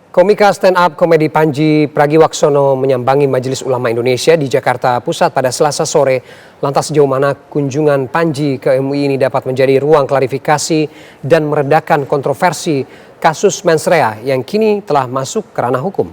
Komika stand-up komedi Panji Pragiwaksono menyambangi Majelis Ulama Indonesia di Jakarta Pusat pada Selasa sore. Lantas sejauh mana kunjungan Panji ke MUI ini dapat menjadi ruang klarifikasi dan meredakan kontroversi kasus mensrea yang kini telah masuk ke ranah hukum.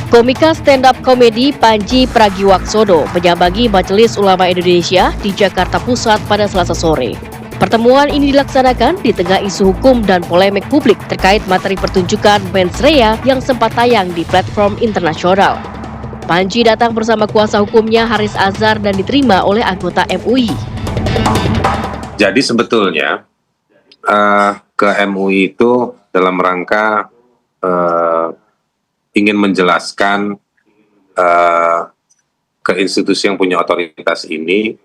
Komika stand-up komedi Panji Pragiwaksono menyambangi Majelis Ulama Indonesia di Jakarta Pusat pada Selasa sore. Pertemuan ini dilaksanakan di tengah isu hukum dan polemik publik terkait materi pertunjukan mensrea yang sempat tayang di platform internasional. Panji datang bersama kuasa hukumnya Haris Azhar dan diterima oleh anggota MUI. Jadi sebetulnya ke MUI itu dalam rangka ingin menjelaskan ke institusi yang punya otoritas ini,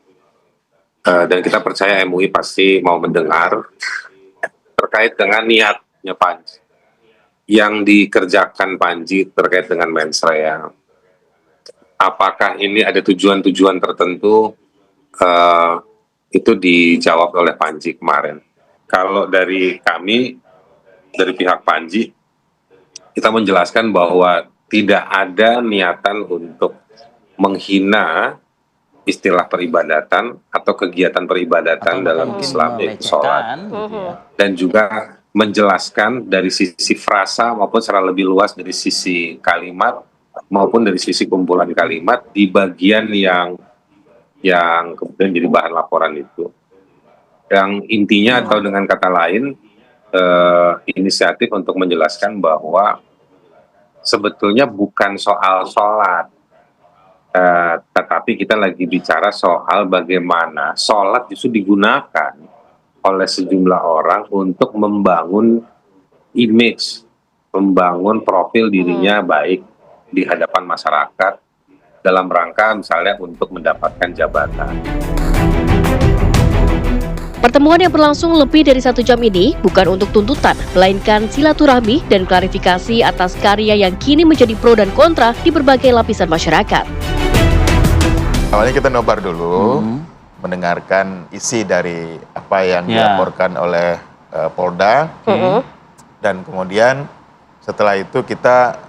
dan kita percaya MUI pasti mau mendengar terkait dengan niatnya Panji yang dikerjakan Panji terkait dengan mensrea. Apakah ini ada tujuan-tujuan tertentu, itu dijawab oleh Panji kemarin. Kalau dari kami, dari pihak Panji, kita menjelaskan bahwa tidak ada niatan untuk menghina istilah peribadatan atau kegiatan peribadatan dalam Islam, yaitu sholat. Dan juga menjelaskan dari sisi frasa maupun secara lebih luas dari sisi kalimat maupun dari sisi kumpulan kalimat di bagian yang kemudian jadi bahan laporan itu. Yang intinya atau dengan kata lain, inisiatif untuk menjelaskan bahwa sebetulnya bukan soal sholat, tetapi kita lagi bicara soal bagaimana sholat justru digunakan oleh sejumlah orang untuk membangun image, membangun profil dirinya baik di hadapan masyarakat dalam rangka misalnya untuk mendapatkan jabatan. Pertemuan yang berlangsung lebih dari 1 jam ini bukan untuk tuntutan, melainkan silaturahmi dan klarifikasi atas karya yang kini menjadi pro dan kontra di berbagai lapisan masyarakat. Awalnya kita nobar dulu, mendengarkan isi dari apa yang dilaporkan oleh Polda, dan kemudian setelah itu kita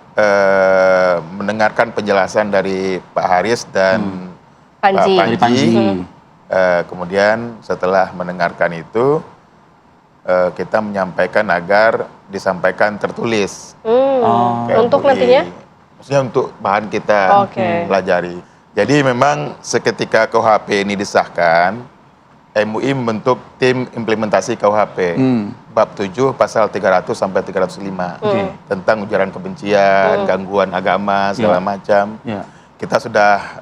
mendengarkan penjelasan dari Pak Haris dan Pak Panji. Kemudian setelah mendengarkan itu, kita menyampaikan agar disampaikan tertulis. Untuk nantinya? Maksudnya untuk bahan kita pelajari. Jadi memang seketika KUHP ini disahkan, MUI membentuk tim implementasi KUHP. Bab 7 pasal 300 sampai 305 tentang ujaran kebencian, gangguan agama, segala macam. Kita sudah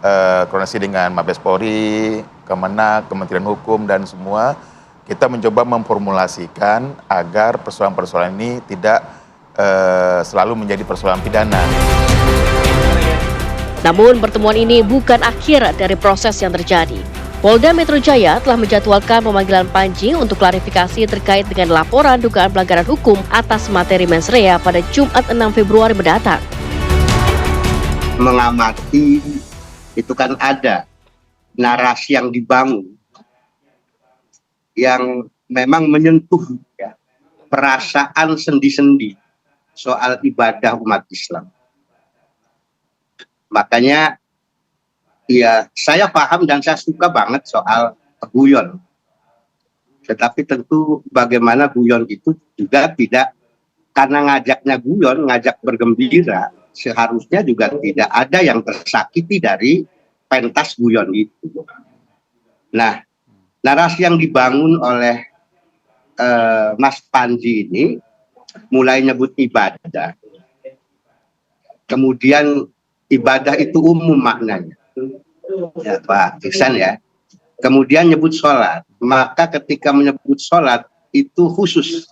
koordinasi dengan Mabes Polri, Kemenak, Kementerian Hukum, dan semua. Kita mencoba memformulasikan agar persoalan-persoalan ini tidak selalu menjadi persoalan pidana. Namun pertemuan ini bukan akhir dari proses yang terjadi. Polda Metro Jaya telah menjadwalkan pemanggilan Panji untuk klarifikasi terkait dengan laporan dugaan pelanggaran hukum atas materi mensrea pada Jumat 6 Februari mendatang. Mengamati itu kan ada narasi yang dibangun yang memang menyentuh perasaan sendi-sendi soal ibadah umat Islam. Makanya ya saya paham dan saya suka banget soal guyon. Tetapi tentu bagaimana guyon itu juga tidak karena ngajaknya guyon, ngajak bergembira, seharusnya juga tidak ada yang tersakiti dari pentas guyon itu. Nah, narasi yang dibangun oleh Mas Panji ini mulai nyebut ibadah. Kemudian ibadah itu umum maknanya. Ya, Pak Iksan ya. Kemudian nyebut sholat. Maka ketika menyebut sholat itu khusus.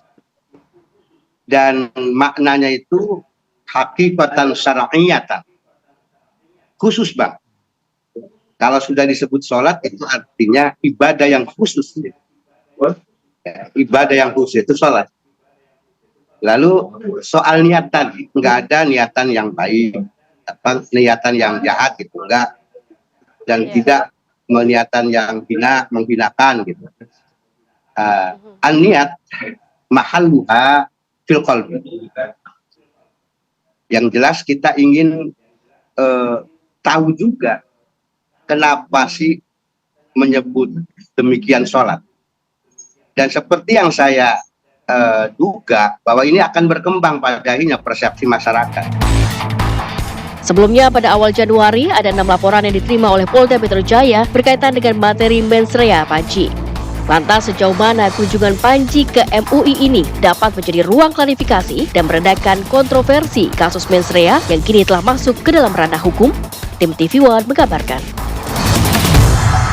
Dan maknanya itu hakikatan syar'iyatan. Khusus, Bang. Kalau sudah disebut sholat itu artinya ibadah yang khusus. Ya, ibadah yang khusus itu sholat. Lalu soal niatan, nggak ada niatan yang baik, niatan yang jahat gitu, enggak. Dan tidak niatan yang menghinakan gitu. An-niat mahalluha fil qalbi. Yang jelas kita ingin tahu juga kenapa sih menyebut demikian sholat. Dan seperti yang saya duga bahwa ini akan berkembang pada akhirnya persepsi masyarakat. Sebelumnya pada awal Januari ada 6 laporan yang diterima oleh Polda Metro Jaya berkaitan dengan materi mens rea Panji. Lantas sejauh mana kunjungan Panji ke MUI ini dapat menjadi ruang klarifikasi dan meredakan kontroversi kasus mens rea yang kini telah masuk ke dalam ranah hukum? Tim TV One mengabarkan.